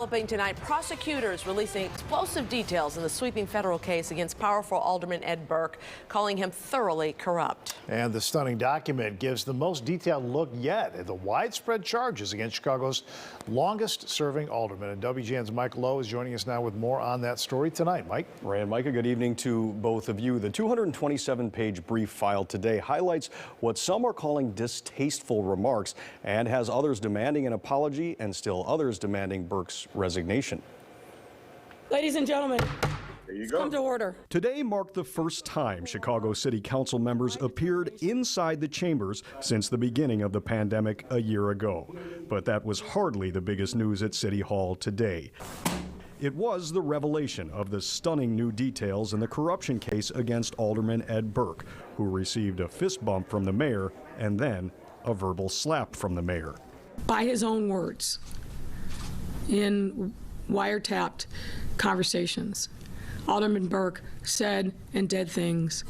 Developing tonight, prosecutors releasing explosive details in the sweeping federal case against powerful Alderman Ed Burke, calling him thoroughly corrupt. And the stunning document gives the most detailed look yet at the widespread charges against Chicago's longest-serving alderman. And WGN's Mike Lowe is joining us now with more on that story tonight. Mike? Ray and Micah, good evening to both of you. The 227-page brief filed today highlights what some are calling distasteful remarks and has others demanding an apology and still others demanding Burke's resignation. Ladies and gentlemen, there you go. Come to order. Today marked the first time Chicago City Council members appeared inside the chambers since the beginning of the pandemic a year ago. But that was hardly the biggest news at City Hall today. It was the revelation of the stunning new details in the corruption case against Alderman Ed Burke, who received a fist bump from the mayor and then a verbal slap from the mayor. By his own words, in wiretapped conversations, Alderman Burke said and did things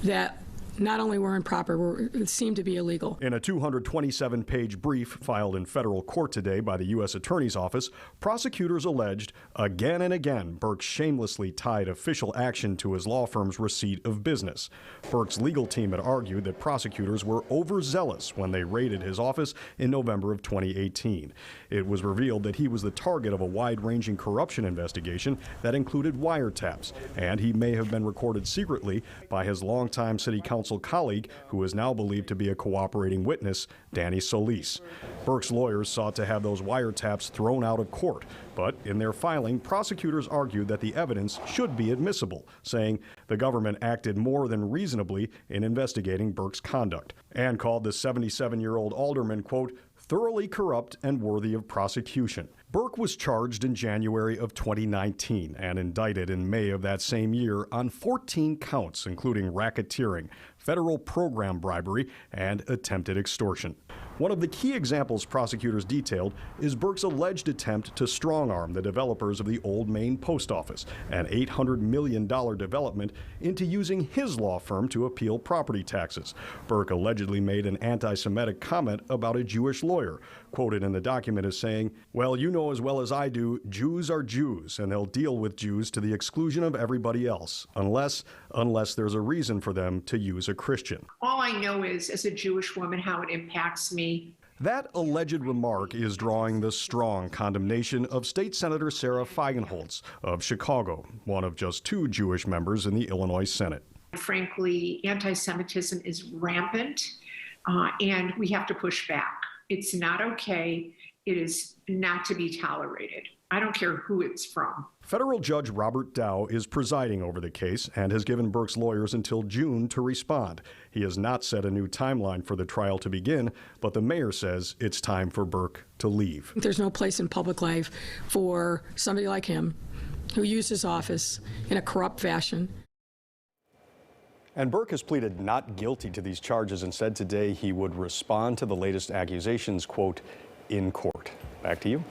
that not only were improper, seemed to be illegal. In a 227-page brief filed in federal court today by the U.S. Attorney's Office, prosecutors alleged again and again Burke shamelessly tied official action to his law firm's receipt of business. Burke's legal team had argued that prosecutors were overzealous when they raided his office in November of 2018. It was revealed that he was the target of a wide-ranging corruption investigation that included wiretaps, and he may have been recorded secretly by his longtime city council colleague, who is now believed to be a cooperating witness, Danny Solis. Burke's lawyers sought to have those wiretaps thrown out of court, but in their filing, prosecutors argued that the evidence should be admissible, saying the government acted more than reasonably in investigating Burke's conduct, and called the 77-year-old alderman, quote, thoroughly corrupt and worthy of prosecution. Burke was charged in January of 2019 and indicted in May of that same year on 14 counts, including racketeering, federal program bribery, and attempted extortion. One of the key examples prosecutors detailed is Burke's alleged attempt to strong-arm the developers of the Old Main Post Office, an $800 million development, into using his law firm to appeal property taxes. Burke allegedly made an anti-Semitic comment about a Jewish lawyer, quoted in the document as saying, "Well, you know as well as I do, Jews are Jews, and they'll deal with Jews to the exclusion of everybody else, unless there's a reason for them to use a Christian." All I know is, as a Jewish woman, how it impacts me. That alleged remark is drawing the strong condemnation of State Senator Sarah Feigenholtz of Chicago, one of just 2 Jewish members in the Illinois Senate. Frankly, anti-Semitism is rampant, and we have to push back. It's not okay. It is not to be tolerated. I don't care who it's from. Federal Judge Robert Dow is presiding over the case and has given Burke's lawyers until June to respond. He has not set a new timeline for the trial to begin, but the mayor says it's time for Burke to leave. There's no place in public life for somebody like him who used his office in a corrupt fashion. And Burke has pleaded not guilty to these charges and said today he would respond to the latest accusations, quote, in court. Back to you.